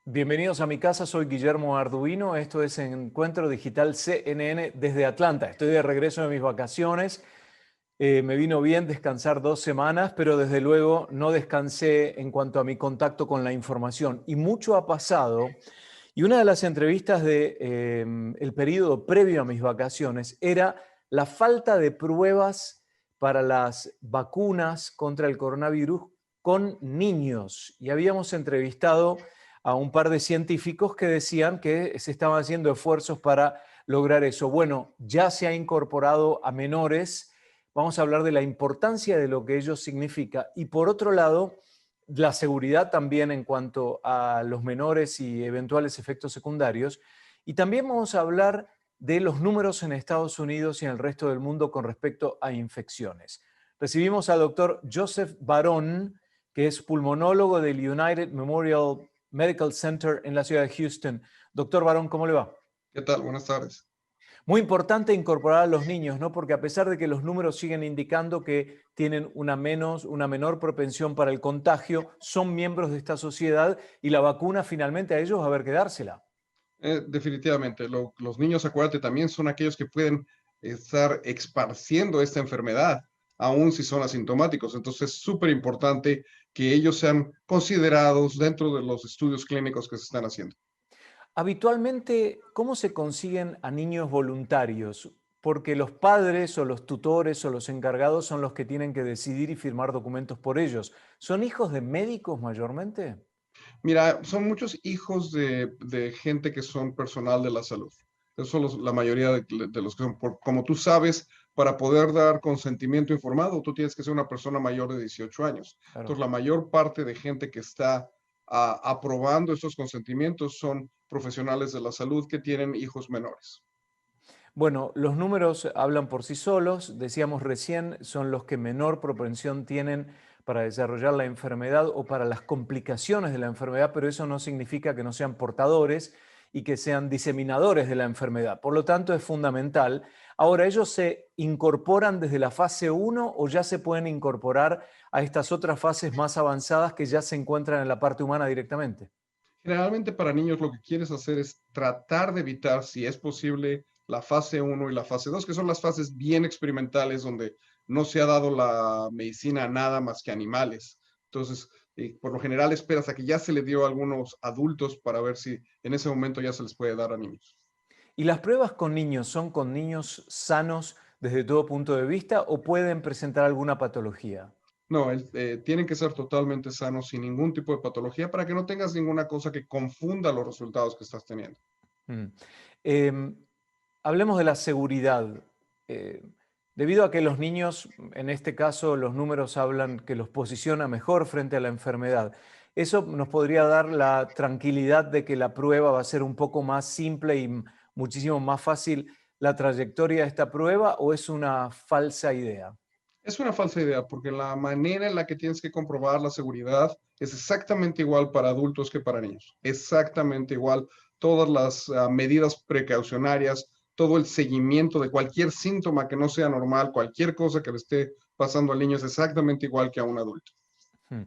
Bienvenidos a mi casa, soy Guillermo Arduino, esto es Encuentro Digital CNN desde Atlanta. Estoy de regreso de mis vacaciones, me vino bien descansar 2 semanas, pero desde luego no descansé en cuanto a mi contacto con la información y mucho ha pasado. Y una de las entrevistas de el periodo previo a mis vacaciones era la falta de pruebas para las vacunas contra el coronavirus con niños. Y habíamos entrevistado a un par de científicos que decían que se estaban haciendo esfuerzos para lograr eso. Bueno, ya se ha incorporado a menores. Vamos a hablar de la importancia de lo que ello significa. Y por otro lado, la seguridad también en cuanto a los menores y eventuales efectos secundarios. Y también vamos a hablar de los números en Estados Unidos y en el resto del mundo con respecto a infecciones. Recibimos al doctor Joseph Barón, que es pulmonólogo del United Memorial Medical Center en la ciudad de Houston. Doctor Barón, ¿cómo le va? ¿Qué tal? Buenas tardes. Muy importante incorporar a los niños, ¿no? Porque a pesar de que los números siguen indicando que tienen una menor propensión para el contagio, son miembros de esta sociedad y la vacuna finalmente a ellos va a haber que dársela. Definitivamente, los niños, acuérdate, también son aquellos que pueden estar esparciendo esta enfermedad, aun si son asintomáticos. Entonces, es súper importante que ellos sean considerados dentro de los estudios clínicos que se están haciendo. Habitualmente, ¿cómo se consiguen a niños voluntarios? Porque los padres o los tutores o los encargados son los que tienen que decidir y firmar documentos por ellos. ¿Son hijos de médicos mayormente? Mira, son muchos hijos de gente que son personal de la salud. Esos son la mayoría de los que son, como tú sabes, para poder dar consentimiento informado, tú tienes que ser una persona mayor de 18 años. Claro. Entonces, la mayor parte de gente que está aprobando estos consentimientos son profesionales de la salud que tienen hijos menores. Bueno, los números hablan por sí solos. Decíamos recién, son los que menor propensión tienen para desarrollar la enfermedad o para las complicaciones de la enfermedad, pero eso no significa que no sean portadores y que sean diseminadores de la enfermedad. Por lo tanto, es fundamental. Ahora, ¿ellos se incorporan desde la fase uno o ya se pueden incorporar a estas otras fases más avanzadas que ya se encuentran en la parte humana directamente? Generalmente para niños lo que quieres hacer es tratar de evitar, si es posible, la fase uno y la fase 2, que son las fases bien experimentales donde no se ha dado la medicina a nada más que a animales. Entonces, por lo general esperas a que ya se le dio a algunos adultos para ver si en ese momento ya se les puede dar a niños. ¿Y las pruebas con niños son con niños sanos desde todo punto de vista o pueden presentar alguna patología? No, tienen que ser totalmente sanos sin ningún tipo de patología para que no tengas ninguna cosa que confunda los resultados que estás teniendo. Mm. Em, Hablemos de la seguridad. Eh, Debido a que los niños, en este caso, los números hablan que los posiciona mejor frente a la enfermedad. ¿Eso nos podría dar la tranquilidad de que la prueba va a ser un poco más simple y muchísimo más fácil la trayectoria de esta prueba o es una falsa idea? Es una falsa idea, porque la manera en la que tienes que comprobar la seguridad es exactamente igual para adultos que para niños. Exactamente igual. Todas las medidas precaucionarias, todo el seguimiento de cualquier síntoma que no sea normal, cualquier cosa que le esté pasando al niño es exactamente igual que a un adulto. Hmm.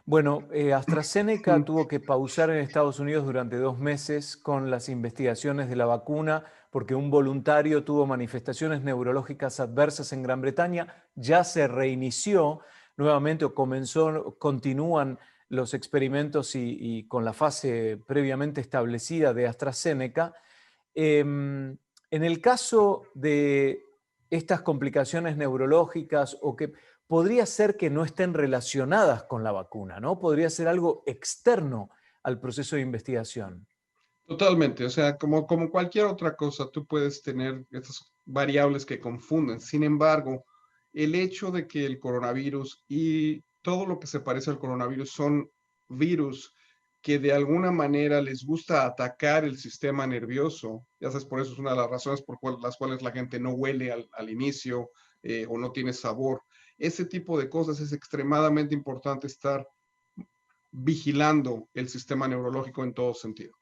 Bueno, AstraZeneca tuvo que pausar en Estados Unidos durante 2 meses con las investigaciones de la vacuna porque un voluntario tuvo manifestaciones neurológicas adversas en Gran Bretaña. Ya se reinició nuevamente o continúan los experimentos y con la fase previamente establecida de AstraZeneca. En el caso de estas complicaciones neurológicas o que podría ser que no estén relacionadas con la vacuna, ¿no? Podría ser algo externo al proceso de investigación. Totalmente, o sea, como cualquier otra cosa, tú puedes tener estas variables que confunden. Sin embargo, el hecho de que el coronavirus y todo lo que se parece al coronavirus son virus que de alguna manera les gusta atacar el sistema nervioso, ya sabes, por eso es una de las razones las cuales la gente no huele al inicio o no tiene sabor. Ese tipo de cosas es extremadamente importante estar vigilando el sistema neurológico en todo sentido.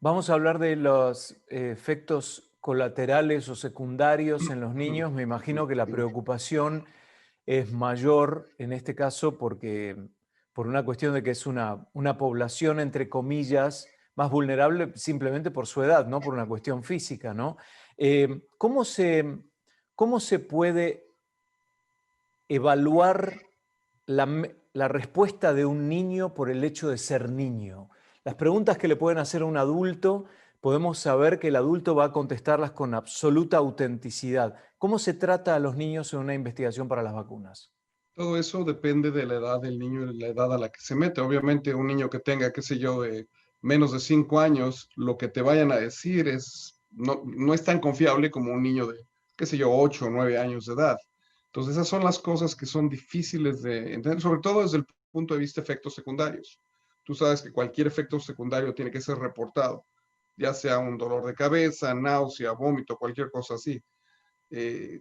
Vamos a hablar de los efectos colaterales o secundarios en los niños. Me imagino que la preocupación es mayor en este caso porque por una cuestión de que es una población, entre comillas, más vulnerable simplemente por su edad, no por una cuestión física, ¿no? ¿Cómo cómo se puede evaluar la respuesta de un niño por el hecho de ser niño? Las preguntas que le pueden hacer a un adulto, podemos saber que el adulto va a contestarlas con absoluta autenticidad. ¿Cómo se trata a los niños en una investigación para las vacunas? Todo eso depende de la edad del niño y de la edad a la que se mete. Obviamente, un niño que tenga, qué sé yo, de menos de 5 años, lo que te vayan a decir no es tan confiable como un niño de, qué sé yo, 8 o 9 años de edad. Entonces, esas son las cosas que son difíciles de entender, sobre todo desde el punto de vista de efectos secundarios. Tú sabes que cualquier efecto secundario tiene que ser reportado, ya sea un dolor de cabeza, náusea, vómito, cualquier cosa así.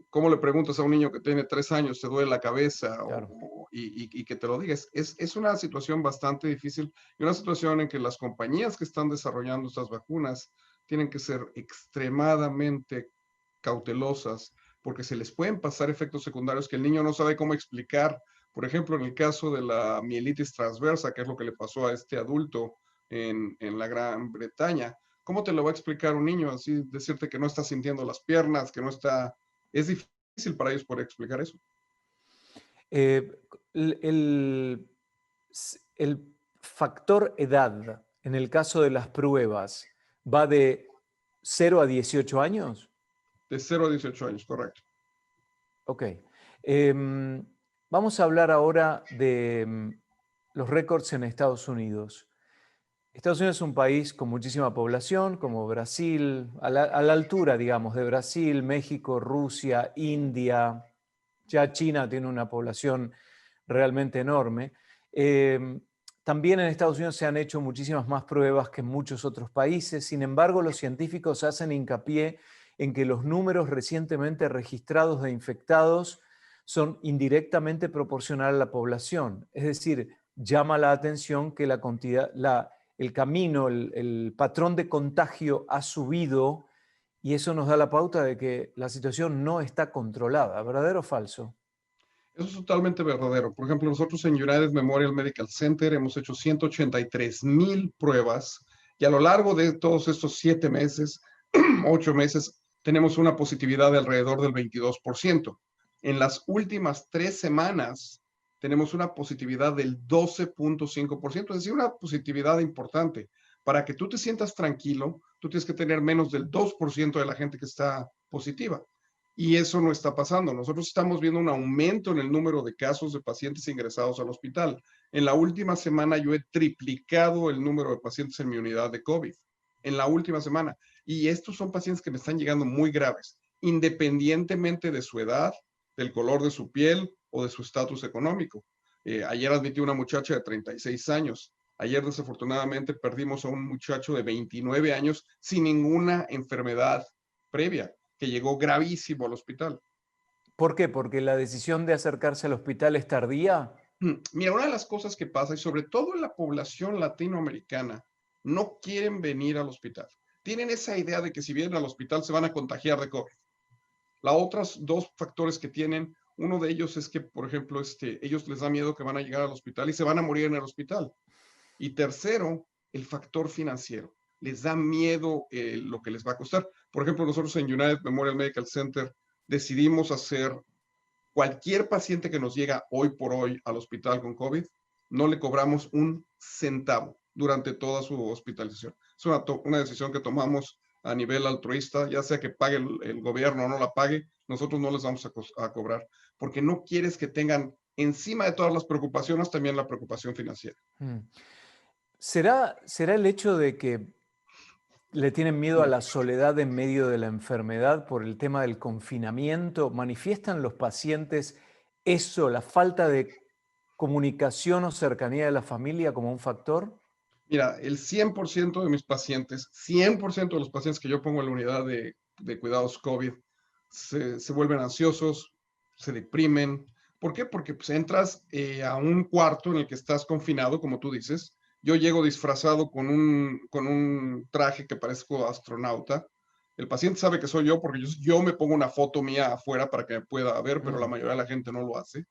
¿Cómo le preguntas a un niño que tiene 3 años, te duele la cabeza Claro. y que te lo digas? Es una situación bastante difícil y una situación en que las compañías que están desarrollando estas vacunas tienen que ser extremadamente cautelosas porque se les pueden pasar efectos secundarios que el niño no sabe cómo explicar. Por ejemplo, en el caso de la mielitis transversa, que es lo que le pasó a este adulto en la Gran Bretaña, ¿cómo te lo va a explicar un niño? Así decirte que no está sintiendo las piernas, que no está... Es difícil para ellos poder explicar eso. Eh, el, el factor edad en el caso de las pruebas va de 0 a 18 años. De 0 a 18 años, correcto. Ok. Vamos a hablar ahora de los récords en Estados Unidos. Estados Unidos es un país con muchísima población, como Brasil, a la altura, digamos, de Brasil, México, Rusia, India. Ya China tiene una población realmente enorme. Eh, También en Estados Unidos se han hecho muchísimas más pruebas que en muchos otros países. Sin embargo, los científicos hacen hincapié en que los números recientemente registrados de infectados son indirectamente proporcional a la población. Es decir, llama la atención que el camino, el patrón de contagio ha subido y eso nos da la pauta de que la situación no está controlada. ¿Verdadero o falso? Eso es totalmente verdadero. Por ejemplo, nosotros en United Memorial Medical Center hemos hecho 183,000 pruebas y a lo largo de todos estos 7 meses, 8 meses, tenemos una positividad de alrededor del 22%. En las últimas 3 semanas tenemos una positividad del 12,5%, es decir, una positividad importante. Para que tú te sientas tranquilo, tú tienes que tener menos del 2% de la gente que está positiva. Y eso no está pasando. Nosotros estamos viendo un aumento en el número de casos de pacientes ingresados al hospital. En la última semana yo he triplicado el número de pacientes en mi unidad de COVID. En la última semana. Y estos son pacientes que me están llegando muy graves, independientemente de su edad, del color de su piel o de su estatus económico. Ayer admití una muchacha de 36 años. Ayer desafortunadamente perdimos a un muchacho de 29 años sin ninguna enfermedad previa que llegó gravísimo al hospital. ¿Por qué? Porque la decisión de acercarse al hospital es tardía. Mira, una de las cosas que pasa, y sobre todo en la población latinoamericana, no quieren venir al hospital. Tienen esa idea de que si vienen al hospital se van a contagiar de COVID. Las otras dos factores que tienen, uno de ellos es que, por ejemplo, ellos les da miedo que van a llegar al hospital y se van a morir en el hospital. Y tercero, el factor financiero. Les da miedo lo que les va a costar. Por ejemplo, nosotros en United Memorial Medical Center decidimos hacer cualquier paciente que nos llega hoy por hoy al hospital con COVID, no le cobramos un centavo durante toda su hospitalización. Es una decisión que tomamos a nivel altruista, ya sea que pague el gobierno o no la pague, nosotros no les vamos a cobrar, porque no quieres que tengan encima de todas las preocupaciones también la preocupación financiera. Mm. ¿Será el hecho de que le tienen miedo a la soledad en medio de la enfermedad por el tema del confinamiento? ¿Manifiestan los pacientes eso, la falta de comunicación o cercanía de la familia como un factor? Mira, el 100% de mis pacientes, 100% de los pacientes que yo pongo en la unidad de cuidados COVID, se vuelven ansiosos, se deprimen. ¿Por qué? Porque pues, entras a un cuarto en el que estás confinado, como tú dices. Yo llego disfrazado con un traje que parezco astronauta. El paciente sabe que soy yo porque yo me pongo una foto mía afuera para que me pueda ver, pero la Mm. mayoría de la gente no lo hace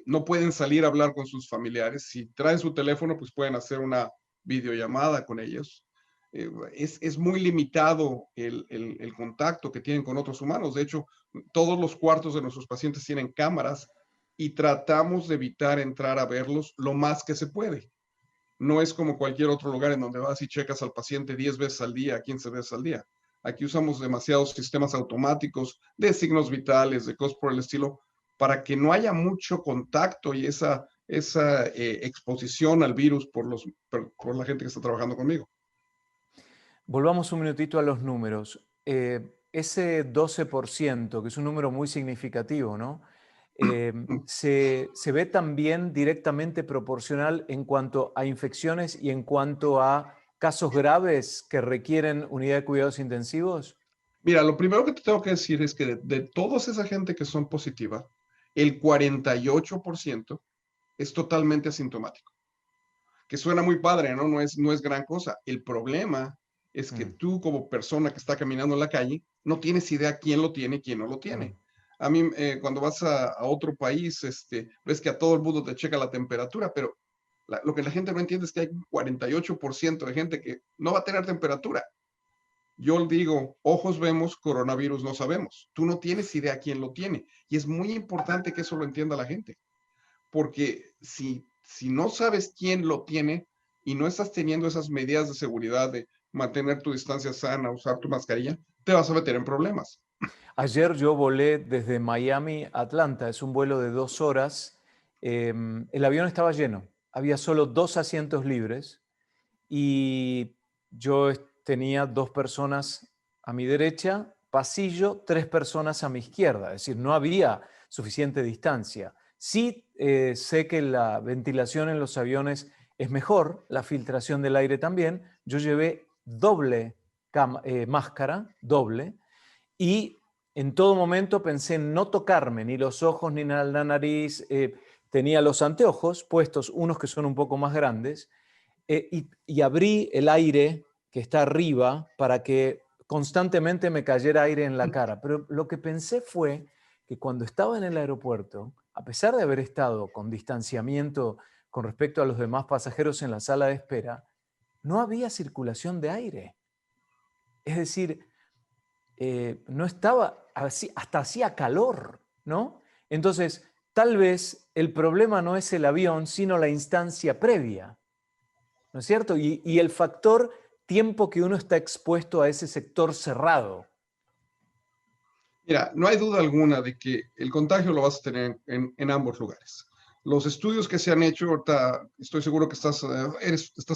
no pueden salir a hablar con sus familiares. Si traen su teléfono, pues pueden hacer una videollamada con ellos. Es muy limitado el contacto que tienen con otros humanos. De hecho, todos los cuartos de nuestros pacientes tienen cámaras y tratamos de evitar entrar a verlos lo más que se puede. No es como cualquier otro lugar en donde vas y checas al paciente 10 veces al día, 15 veces al día. Aquí usamos demasiados sistemas automáticos de signos vitales, de cosas por el estilo, para que no haya mucho contacto y esa exposición al virus por la gente que está trabajando conmigo. Volvamos un minutito a los números. Ese 12%, que es un número muy significativo, ¿no? Se ve también directamente proporcional en cuanto a infecciones y en cuanto a casos graves que requieren unidad de cuidados intensivos. Mira, lo primero que te tengo que decir es que de toda esa gente que son positiva, el 48% es totalmente asintomático. Que suena muy padre, ¿no? No es gran cosa. El problema es que tú como persona que está caminando en la calle no tienes idea quién lo tiene y quién no lo tiene. A mí, cuando vas a otro país, ves que a todo el mundo te checa la temperatura, pero lo que la gente no entiende es que hay un 48% de gente que no va a tener temperatura. Yo digo, ojos vemos, coronavirus no sabemos. Tú no tienes idea quién lo tiene. Y es muy importante que eso lo entienda la gente. Porque si no sabes quién lo tiene y no estás teniendo esas medidas de seguridad de mantener tu distancia sana, usar tu mascarilla, te vas a meter en problemas. Ayer yo volé desde Miami a Atlanta, es un vuelo de 2 horas. El avión estaba lleno, había solo 2 asientos libres y yo tenía 2 personas a mi derecha, pasillo, 3 personas a mi izquierda, es decir, no había suficiente distancia. Sí, sé que la ventilación en los aviones es mejor, la filtración del aire también. Yo llevé doble máscara, doble, y en todo momento pensé en no tocarme ni los ojos ni la nariz. Tenía los anteojos puestos, unos que son un poco más grandes, y abrí el aire que está arriba para que constantemente me cayera aire en la cara. Pero lo que pensé fue que cuando estaba en el aeropuerto, a pesar de haber estado con distanciamiento con respecto a los demás pasajeros en la sala de espera, no había circulación de aire. Es decir, no estaba así, hasta hacía calor, ¿no? Entonces, tal vez el problema no es el avión, sino la instancia previa, ¿no es cierto? Y el factor tiempo que uno está expuesto a ese sector cerrado. Mira, no hay duda alguna de que el contagio lo vas a tener en ambos lugares. Los estudios que se han hecho, ahorita estoy seguro que estás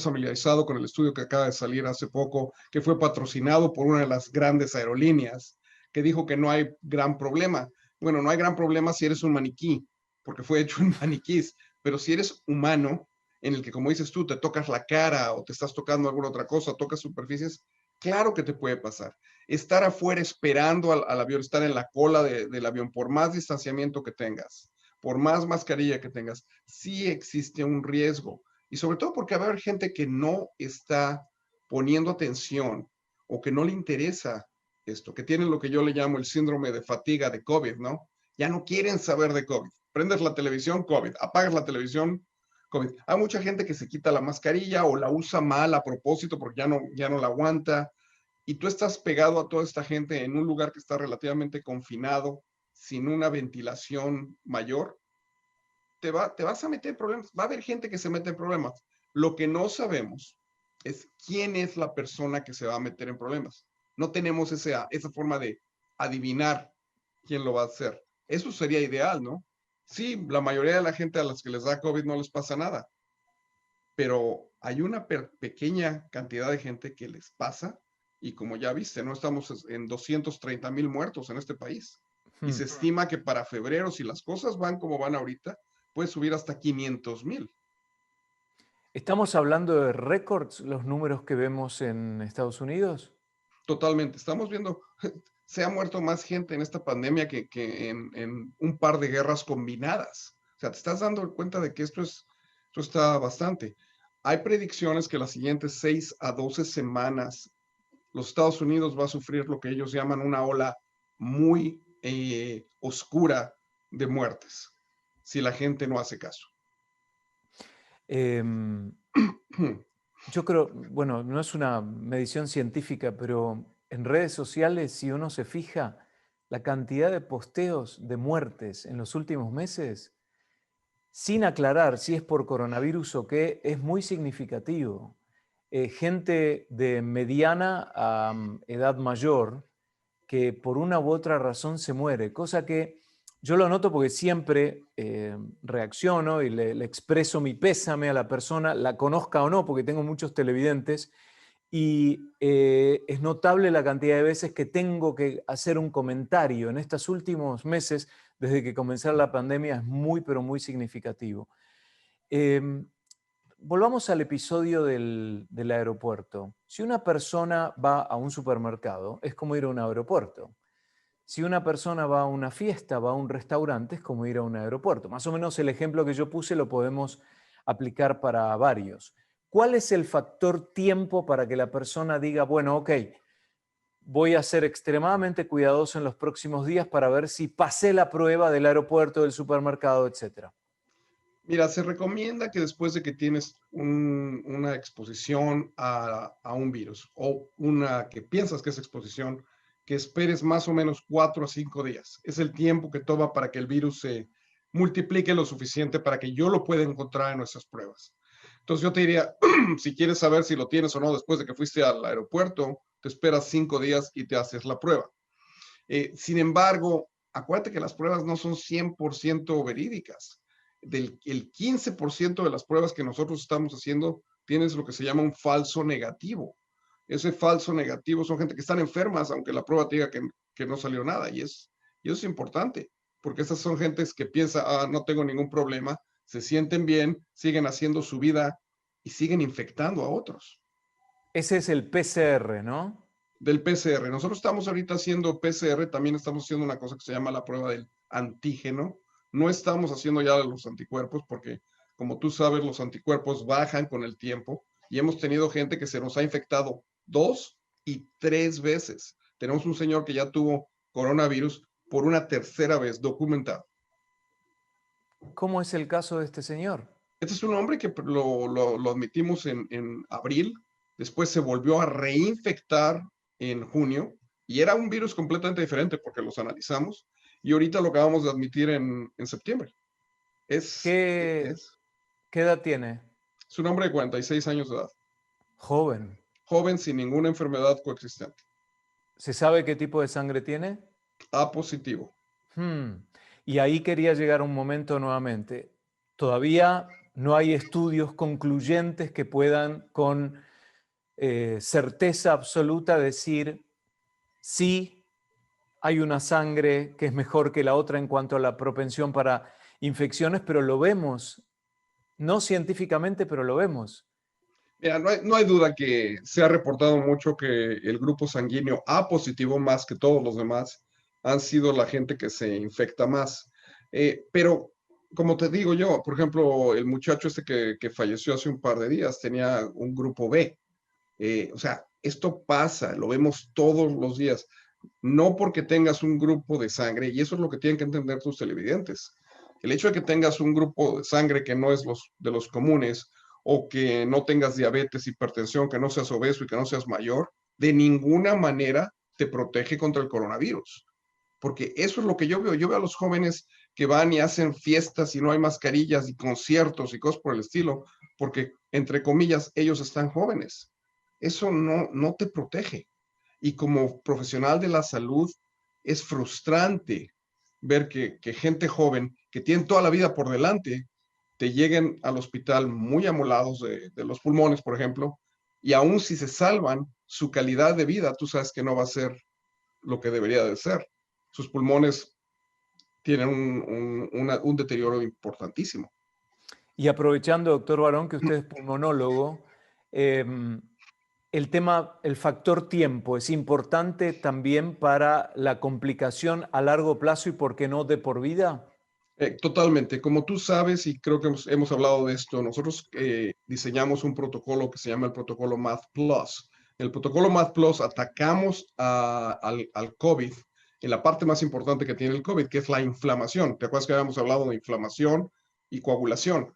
familiarizado con el estudio que acaba de salir hace poco, que fue patrocinado por una de las grandes aerolíneas, que dijo que no hay gran problema. Bueno, no hay gran problema si eres un maniquí, porque fue hecho en maniquís, pero si eres humano, en el que, como dices tú, te tocas la cara o te estás tocando alguna otra cosa, tocas superficies, claro que te puede pasar. Estar afuera esperando al avión, estar en la cola del avión, por más distanciamiento que tengas, por más mascarilla que tengas, sí existe un riesgo. Y sobre todo porque va a haber gente que no está poniendo atención o que no le interesa esto, que tienen lo que yo le llamo el síndrome de fatiga de COVID, ¿no? Ya no quieren saber de COVID. Prendes la televisión, COVID. Apagas la televisión, COVID. Hay mucha gente que se quita la mascarilla o la usa mal a propósito porque ya no la aguanta. Y tú estás pegado a toda esta gente en un lugar que está relativamente confinado, sin una ventilación mayor, te vas a meter en problemas. Va a haber gente que se mete en problemas. Lo que no sabemos es quién es la persona que se va a meter en problemas. No tenemos esa forma de adivinar quién lo va a hacer. Eso sería ideal, ¿no? Sí, la mayoría de la gente a las que les da COVID no les pasa nada, pero hay una pequeña cantidad de gente que les pasa y como ya viste, no estamos en 230,000 muertos en este país y se estima que para febrero, si las cosas van como van ahorita, puede subir hasta 500,000. ¿Estamos hablando de récords, los números que vemos en Estados Unidos? Totalmente. Estamos viendo, se ha muerto más gente en esta pandemia que en un par de guerras combinadas. O sea, te estás dando cuenta de que esto está bastante. Hay predicciones que las siguientes 6 a 12 semanas los Estados Unidos va a sufrir lo que ellos llaman una ola muy oscura de muertes. si la gente no hace caso. Yo creo, bueno, no es una medición científica, pero en redes sociales, si uno se fija, la cantidad de posteos de muertes en los últimos meses, sin aclarar si es por coronavirus o qué, es muy significativo. Gente de mediana a edad mayor que por una u otra razón se muere, cosa que yo lo noto porque siempre reacciono y le expreso mi pésame a la persona, la conozca o no, porque tengo muchos televidentes, y es notable la cantidad de veces que tengo que hacer un comentario. En estos últimos meses, desde que comenzó la pandemia, es muy, pero muy significativo. Volvamos al episodio del aeropuerto. Si una persona va a un supermercado, es como ir a un aeropuerto. Si una persona va a una fiesta, va a un restaurante, es como ir a un aeropuerto. Más o menos el ejemplo que yo puse lo podemos aplicar para varios. ¿Cuál es el factor tiempo para que la persona diga, bueno, ok, voy a ser extremadamente cuidadoso en los próximos días para ver si pasé la prueba del aeropuerto, del supermercado, etcétera? Mira, se recomienda que después de que tienes una exposición a un virus o una que piensas que es exposición, que esperes más o menos 4 a 5 días. Es el tiempo que toma para que el virus se multiplique lo suficiente para que yo lo pueda encontrar en nuestras pruebas. Entonces yo te diría, si quieres saber si lo tienes o no después de que fuiste al aeropuerto, te esperas 5 días y te haces la prueba. Sin embargo, acuérdate que las pruebas no son 100% verídicas. El 15% de las pruebas que nosotros estamos haciendo tienes lo que se llama un falso negativo. Ese falso negativo son gente que están enfermas, aunque la prueba te diga que no salió nada. Y eso es importante, porque esas son gentes que piensan, no tengo ningún problema, se sienten bien, siguen haciendo su vida y siguen infectando a otros. Ese es el PCR, ¿no? Del PCR. Nosotros estamos ahorita haciendo PCR, también estamos haciendo una cosa que se llama la prueba del antígeno. No estamos haciendo ya los anticuerpos porque, como tú sabes, los anticuerpos bajan con el tiempo y hemos tenido gente que se nos ha infectado 2 y 3 veces. Tenemos un señor que ya tuvo coronavirus por una tercera vez documentado. ¿Cómo es el caso de este señor? Este es un hombre que lo admitimos en abril, después se volvió a reinfectar en junio y era un virus completamente diferente porque los analizamos y ahorita lo acabamos de admitir en septiembre. Es, ¿Qué, es, qué edad tiene? es un hombre de 46 años de edad, Joven. joven sin ninguna enfermedad coexistente, ¿Se sabe qué tipo de sangre tiene? A positivo. Y ahí quería llegar un momento nuevamente. Todavía no hay estudios concluyentes que puedan con certeza absoluta decir sí hay una sangre que es mejor que la otra en cuanto a la propensión para infecciones, pero lo vemos, no científicamente, pero lo vemos. Mira, no hay duda que se ha reportado mucho que el grupo sanguíneo A positivo, más que todos los demás, han sido la gente que se infecta más. Pero, como te digo yo, por ejemplo, el muchacho este que falleció hace un par de días tenía un grupo B. O sea, esto pasa, lo vemos todos los días. No porque tengas un grupo de sangre, y eso es lo que tienen que entender tus televidentes. El hecho de que tengas un grupo de sangre que no es de los comunes, o que no tengas diabetes, hipertensión, que no seas obeso y que no seas mayor, de ninguna manera te protege contra el coronavirus. Porque eso es lo que yo veo. Yo veo a los jóvenes que van y hacen fiestas y no hay mascarillas y conciertos y cosas por el estilo, porque, entre comillas, ellos están jóvenes. Eso no te protege. Y como profesional de la salud, es frustrante ver que gente joven que tiene toda la vida por delante te lleguen al hospital muy amolados de los pulmones, por ejemplo, y aún si se salvan, su calidad de vida, tú sabes que no va a ser lo que debería de ser. Sus pulmones tienen un deterioro importantísimo. Y aprovechando, doctor Barón, que usted es pulmonólogo, el tema, el factor tiempo es importante también para la complicación a largo plazo y, ¿por qué no, de por vida? Totalmente. Como tú sabes, y creo que hemos hablado de esto, nosotros diseñamos un protocolo que se llama el protocolo Math Plus. El protocolo Math Plus atacamos al COVID en la parte más importante que tiene el COVID, que es la inflamación. ¿Te acuerdas que habíamos hablado de inflamación y coagulación?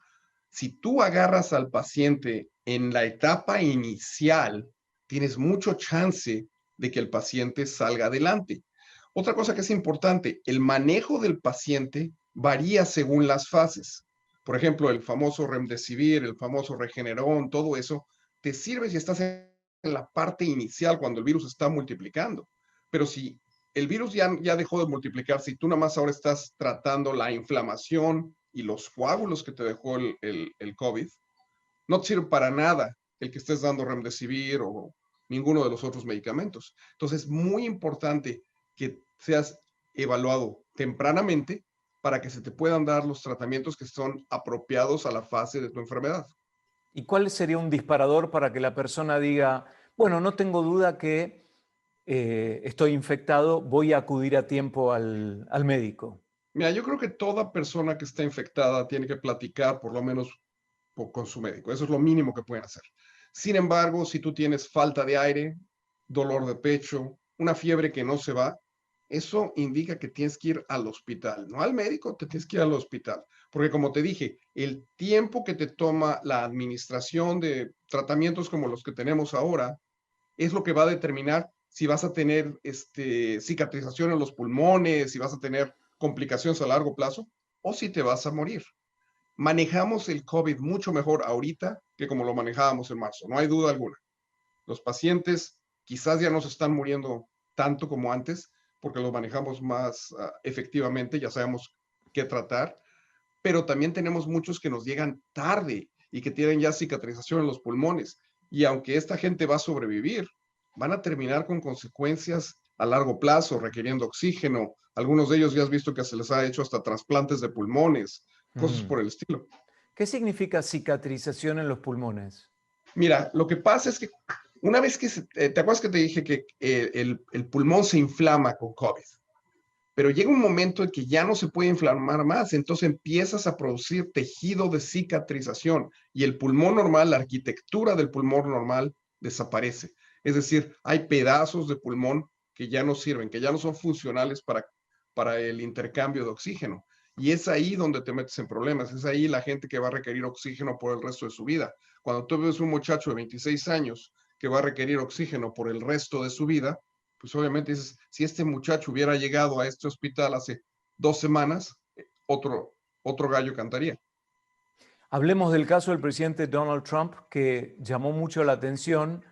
Si tú agarras al paciente en la etapa inicial, tienes mucho chance de que el paciente salga adelante. Otra cosa que es importante, el manejo del paciente varía según las fases. Por ejemplo, el famoso Remdesivir, el famoso Regeneron, todo eso, te sirve si estás en la parte inicial, cuando el virus está multiplicando. Pero si el virus ya dejó de multiplicarse y tú nada más ahora estás tratando la inflamación y los coágulos que te dejó el COVID, no te sirve para nada el que estés dando Remdesivir o ninguno de los otros medicamentos. Entonces, es muy importante que seas evaluado tempranamente para que se te puedan dar los tratamientos que son apropiados a la fase de tu enfermedad. ¿Y cuál sería un disparador para que la persona diga, bueno, no tengo duda que estoy infectado, voy a acudir a tiempo al médico? Mira, yo creo que toda persona que está infectada tiene que platicar por lo menos con su médico. Eso es lo mínimo que pueden hacer. Sin embargo, si tú tienes falta de aire, dolor de pecho, una fiebre que no se va, eso indica que tienes que ir al hospital, no al médico, te tienes que ir al hospital. Porque como te dije, el tiempo que te toma la administración de tratamientos como los que tenemos ahora es lo que va a determinar si vas a tener cicatrización en los pulmones, si vas a tener complicaciones a largo plazo o si te vas a morir. Manejamos el COVID mucho mejor ahorita que como lo manejábamos en marzo, no hay duda alguna. Los pacientes quizás ya no se están muriendo tanto como antes porque los manejamos más efectivamente, ya sabemos qué tratar, pero también tenemos muchos que nos llegan tarde y que tienen ya cicatrización en los pulmones. Y aunque esta gente va a sobrevivir, van a terminar con consecuencias a largo plazo, requiriendo oxígeno. Algunos de ellos ya has visto que se les ha hecho hasta trasplantes de pulmones, cosas por el estilo. ¿Qué significa cicatrización en los pulmones? Mira, lo que pasa es que una vez que, ¿te acuerdas que te dije que el pulmón se inflama con COVID? Pero llega un momento en que ya no se puede inflamar más, entonces empiezas a producir tejido de cicatrización y el pulmón normal, la arquitectura del pulmón normal desaparece. Es decir, hay pedazos de pulmón que ya no sirven, que ya no son funcionales para el intercambio de oxígeno. Y es ahí donde te metes en problemas, es ahí la gente que va a requerir oxígeno por el resto de su vida. Cuando tú ves un muchacho de 26 años que va a requerir oxígeno por el resto de su vida, pues obviamente dices, si este muchacho hubiera llegado a este hospital hace 2 semanas, otro gallo cantaría. Hablemos del caso del presidente Donald Trump, que llamó mucho la atención.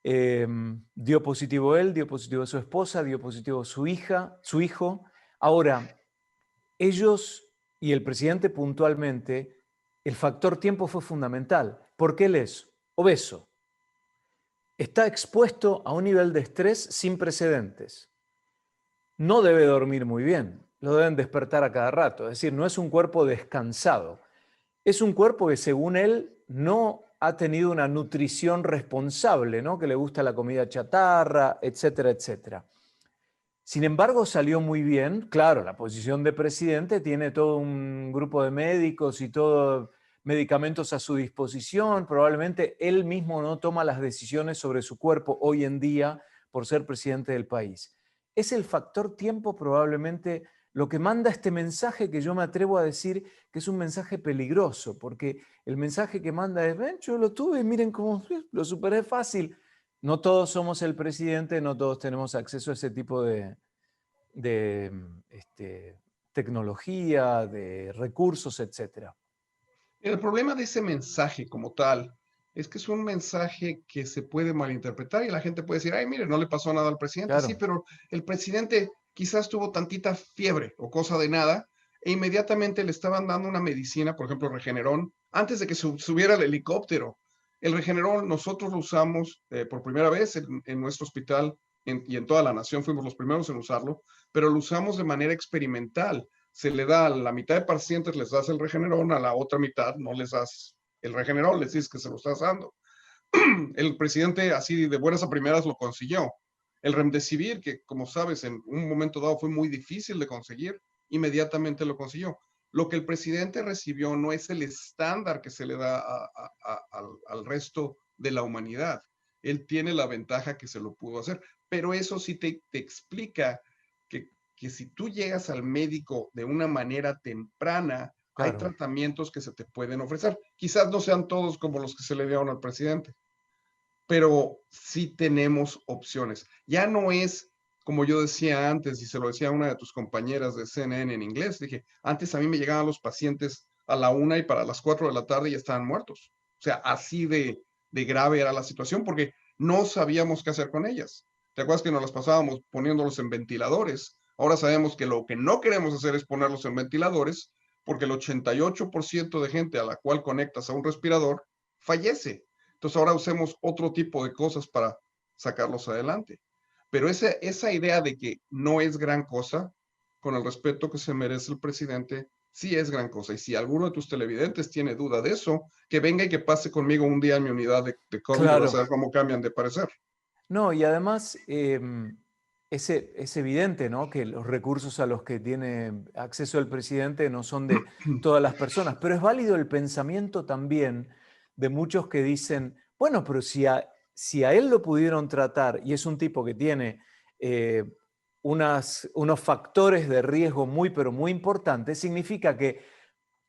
Dio positivo él, dio positivo su esposa, dio positivo su hija, su hijo. Ahora, ellos y el presidente puntualmente, el factor tiempo fue fundamental, porque él es obeso, está expuesto a un nivel de estrés sin precedentes. No debe dormir muy bien, lo deben despertar a cada rato, es decir, no es un cuerpo descansado. Es un cuerpo que, según él, no ha tenido una nutrición responsable, ¿no? Que le gusta la comida chatarra, etcétera, etcétera. Sin embargo, salió muy bien. Claro, la posición de presidente tiene todo un grupo de médicos y todos medicamentos a su disposición. Probablemente él mismo no toma las decisiones sobre su cuerpo hoy en día por ser presidente del país. Es el factor tiempo probablemente lo que manda este mensaje que yo me atrevo a decir que es un mensaje peligroso, porque el mensaje que manda es, ven, yo lo tuve, miren cómo lo superé fácil. No todos somos el presidente, no todos tenemos acceso a ese tipo de tecnología, de recursos, etcétera. El problema de ese mensaje como tal es que es un mensaje que se puede malinterpretar y la gente puede decir, ay, mire, no le pasó nada al presidente. Sí, Claro. pero el presidente quizás tuvo tantita fiebre o cosa de nada e inmediatamente le estaban dando una medicina, por ejemplo, Regeneron, antes de que subiera el helicóptero. El Regeneron nosotros lo usamos por primera vez en nuestro hospital y en toda la nación, fuimos los primeros en usarlo, pero lo usamos de manera experimental. Se le da a la mitad de pacientes, les das el Regeneron, a la otra mitad no les das el Regeneron, les dices que se lo estás dando. El presidente así de buenas a primeras lo consiguió. El Remdesivir, que como sabes en un momento dado fue muy difícil de conseguir, inmediatamente lo consiguió. Lo que el presidente recibió no es el estándar que se le da al resto de la humanidad. Él tiene la ventaja que se lo pudo hacer, pero eso sí te explica que que si tú llegas al médico de una manera temprana, hay Claro, tratamientos que se te pueden ofrecer. Quizás no sean todos como los que se le dieron al presidente, pero sí tenemos opciones. Ya no es como yo decía antes, y se lo decía a una de tus compañeras de CNN en inglés, dije, antes a mí me llegaban los pacientes a la 1 y para las 4 de la tarde ya estaban muertos. O sea, así de grave era la situación porque no sabíamos qué hacer con ellas. ¿Te acuerdas que nos las pasábamos poniéndolos en ventiladores? Ahora sabemos que lo que no queremos hacer es ponerlos en ventiladores porque el 88% de gente a la cual conectas a un respirador fallece. Entonces ahora usemos otro tipo de cosas para sacarlos adelante. Pero esa idea de que no es gran cosa, con el respeto que se merece el presidente, sí es gran cosa. Y si alguno de tus televidentes tiene duda de eso, que venga y que pase conmigo un día en mi unidad de COVID y vas claro. a ver cómo cambian de parecer. No, y además es evidente, ¿no?, que los recursos a los que tiene acceso el presidente no son de todas las personas, pero es válido el pensamiento también de muchos que dicen, bueno, pero si a él lo pudieron tratar y es un tipo que tiene eh, unos factores de riesgo muy, pero muy importantes, significa que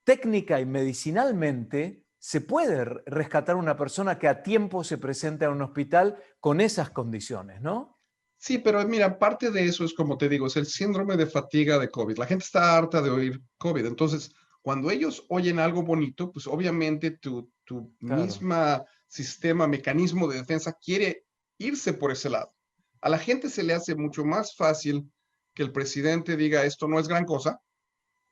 técnica y medicinalmente se puede rescatar una persona que a tiempo se presente a un hospital con esas condiciones, ¿no? Sí, pero mira, parte de eso es como te digo, es el síndrome de fatiga de COVID. La gente está harta de oír COVID. Entonces, cuando ellos oyen algo bonito, pues obviamente tu Claro, misma sistema, mecanismo de defensa quiere irse por ese lado. A la gente se le hace mucho más fácil que el presidente diga esto no es gran cosa,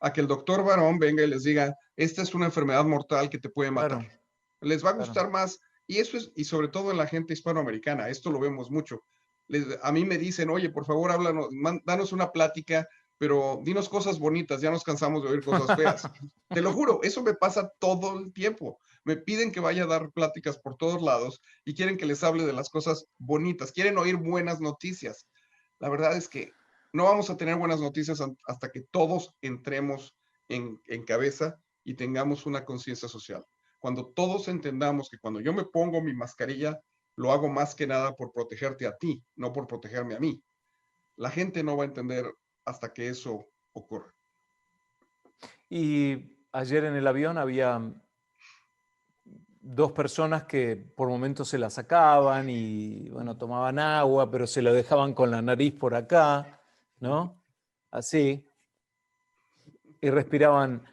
a que el doctor Varón venga y les diga, esta es una enfermedad mortal que te puede matar. claro, Les va a claro. gustar más, y eso es, y sobre todo en la gente hispanoamericana, esto lo vemos mucho. A mí me dicen, oye, por favor, háblanos, danos una plática, pero dinos cosas bonitas, ya nos cansamos de oír cosas feas. Te lo juro, eso me pasa todo el tiempo. Me piden que vaya a dar pláticas por todos lados y quieren que les hable de las cosas bonitas, quieren oír buenas noticias. La verdad es que no vamos a tener buenas noticias hasta que todos entremos en cabeza y tengamos una conciencia social. Cuando todos entendamos que cuando yo me pongo mi mascarilla, lo hago más que nada por protegerte a ti, no por protegerme a mí. La gente no va a entender hasta que eso ocurra. Y ayer en el avión había dos personas que por momentos se la sacaban y, bueno, tomaban agua, pero se lo dejaban con la nariz por acá, ¿no? Así, y respiraban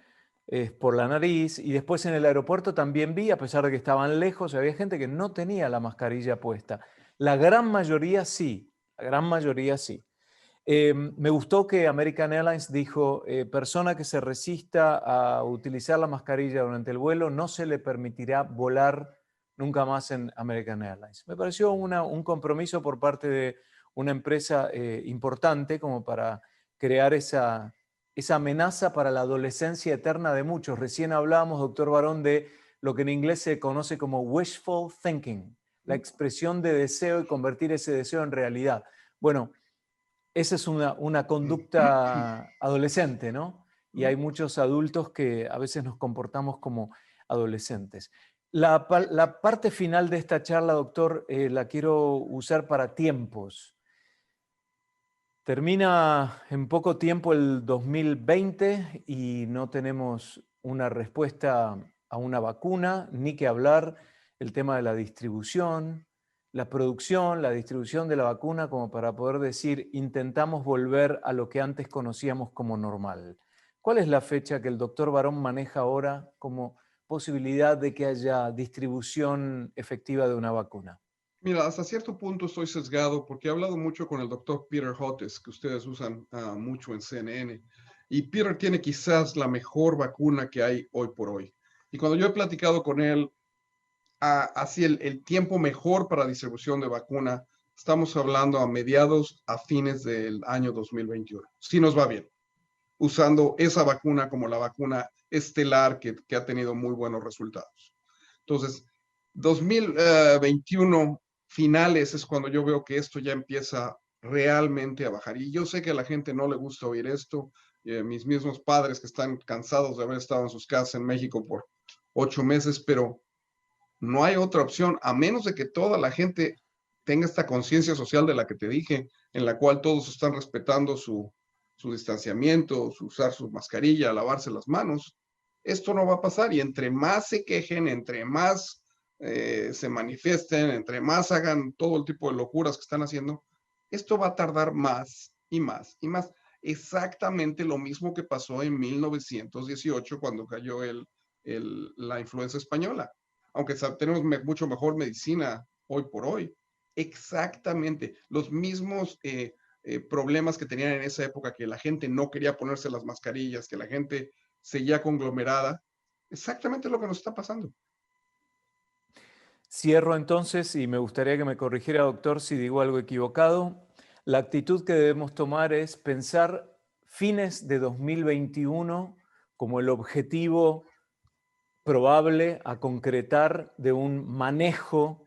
por la nariz. Y después en el aeropuerto también vi, a pesar de que estaban lejos, había gente que no tenía la mascarilla puesta. La gran mayoría sí, la gran mayoría sí. Me gustó que American Airlines dijo, persona que se resista a utilizar la mascarilla durante el vuelo no se le permitirá volar nunca más en American Airlines. Me pareció un compromiso por parte de una empresa importante como para crear esa amenaza para la adolescencia eterna de muchos. Recién hablábamos, doctor Barón, de lo que en inglés se conoce como wishful thinking, la expresión de deseo y convertir ese deseo en realidad. Bueno, esa es una conducta adolescente, ¿no? Y hay muchos adultos que a veces nos comportamos como adolescentes. La parte final de esta charla, doctor, la quiero usar para tiempos. Termina en poco tiempo el 2020 y no tenemos una respuesta a una vacuna, ni que hablar el tema de la distribución, la producción, la distribución de la vacuna, como para poder decir, intentamos volver a lo que antes conocíamos como normal. ¿Cuál es la fecha que el doctor Barón maneja ahora como posibilidad de que haya distribución efectiva de una vacuna? Mira, hasta cierto punto estoy sesgado porque he hablado mucho con el doctor Peter Hotez, que ustedes usan mucho en CNN, y Peter tiene quizás la mejor vacuna que hay hoy por hoy. Y cuando yo he platicado con él, así el tiempo mejor para distribución de vacuna, estamos hablando a mediados, a fines del año 2021. Si nos va bien, usando esa vacuna como la vacuna estelar que ha tenido muy buenos resultados. Entonces, 2021 finales es cuando yo veo que esto ya empieza realmente a bajar. Y yo sé que a la gente no le gusta oír esto. Mis mismos padres que están cansados de haber estado en sus casas en México por 8 meses, pero no hay otra opción, a menos de que toda la gente tenga esta conciencia social de la que te dije, en la cual todos están respetando su distanciamiento, usar su mascarilla, lavarse las manos. Esto no va a pasar y entre más se quejen, entre más se manifiesten, entre más hagan todo el tipo de locuras que están haciendo, esto va a tardar más y más y más. Exactamente lo mismo que pasó en 1918 cuando cayó la influenza española. Aunque tenemos mucho mejor medicina hoy por hoy. Exactamente los mismos problemas que tenían en esa época, que la gente no quería ponerse las mascarillas, que la gente seguía conglomerada. Exactamente lo que nos está pasando. Cierro entonces y me gustaría que me corrigiera, doctor, si digo algo equivocado. La actitud que debemos tomar es pensar fines de 2021 como el objetivo probable a concretar de un manejo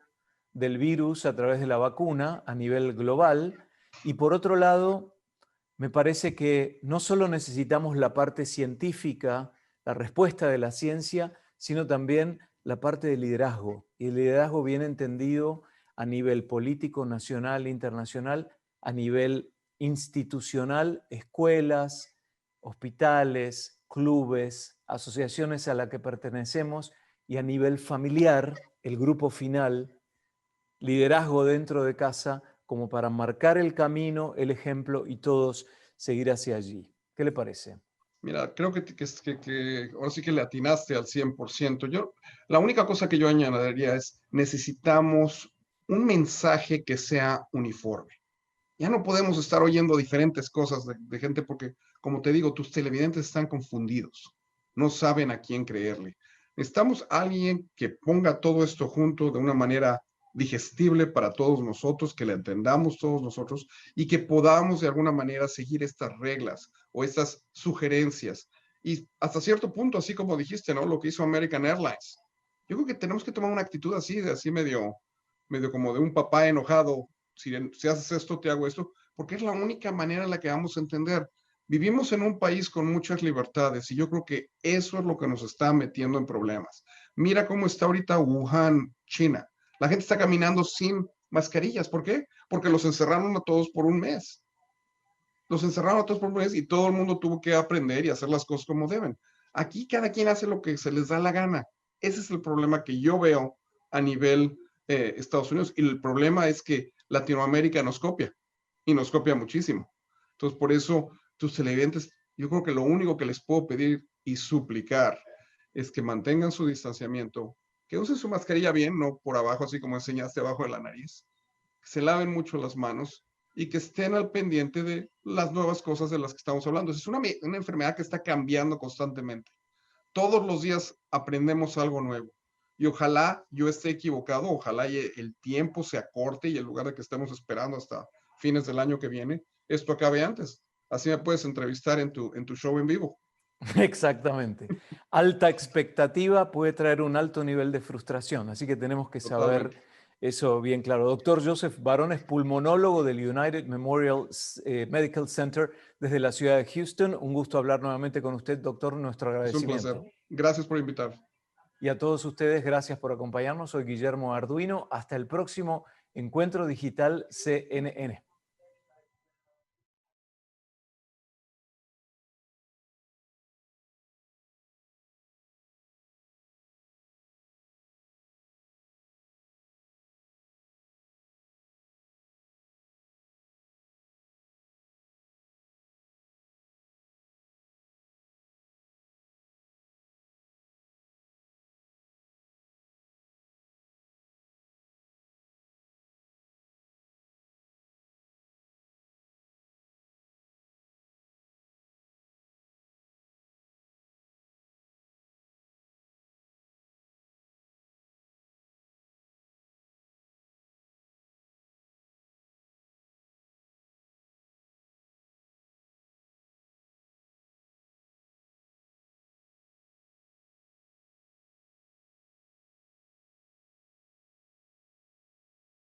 del virus a través de la vacuna a nivel global. Y por otro lado, me parece que no solo necesitamos la parte científica, la respuesta de la ciencia, sino también la parte de liderazgo. Y el liderazgo bien entendido a nivel político, nacional, internacional, a nivel institucional, escuelas, hospitales, clubes, asociaciones a las que pertenecemos, y a nivel familiar, el grupo final, liderazgo dentro de casa, como para marcar el camino, el ejemplo y todos seguir hacia allí. ¿Qué le parece? Mira, creo que ahora sí que le atinaste al 100%. La única cosa que yo añadiría es, necesitamos un mensaje que sea uniforme. Ya no podemos estar oyendo diferentes cosas de gente porque, como te digo, tus televidentes están confundidos. No saben a quién creerle. Necesitamos a alguien que ponga todo esto junto de una manera digestible para todos nosotros, que le entendamos todos nosotros y que podamos de alguna manera seguir estas reglas o estas sugerencias. Y hasta cierto punto, así como dijiste, ¿no? Lo que hizo American Airlines. Yo creo que tenemos que tomar una actitud así, de así medio como de un papá enojado. Si haces esto, te hago esto, porque es la única manera en la que vamos a entender. Vivimos en un país con muchas libertades y yo creo que eso es lo que nos está metiendo en problemas. Mira cómo está ahorita Wuhan, China. La gente está caminando sin mascarillas. ¿Por qué? Porque los encerraron a todos por un mes. Los encerraron a todos por un mes y todo el mundo tuvo que aprender y hacer las cosas como deben. Aquí cada quien hace lo que se les da la gana. Ese es el problema que yo veo a nivel Estados Unidos. Y el problema es que Latinoamérica nos copia y nos copia muchísimo. Entonces, por eso tus televidentes, yo creo que lo único que les puedo pedir y suplicar es que mantengan su distanciamiento, que usen su mascarilla bien, no por abajo, así como enseñaste, abajo de la nariz, que se laven mucho las manos y que estén al pendiente de las nuevas cosas de las que estamos hablando. Es una enfermedad que está cambiando constantemente. Todos los días aprendemos algo nuevo. Y ojalá yo esté equivocado, ojalá el tiempo se acorte y en lugar de que estemos esperando hasta fines del año que viene, esto acabe antes. Así me puedes entrevistar en tu show en vivo. Exactamente. Alta expectativa puede traer un alto nivel de frustración, así que tenemos que saber Totalmente. eso bien claro. Doctor Joseph Barón es pulmonólogo del United Memorial Medical Center desde la ciudad de Houston. Un gusto hablar nuevamente con usted, doctor. Nuestro Es un placer. agradecimiento. Gracias por invitar. Y a todos ustedes, gracias por acompañarnos. Soy Guillermo Arduino. Hasta el próximo Encuentro Digital CNN.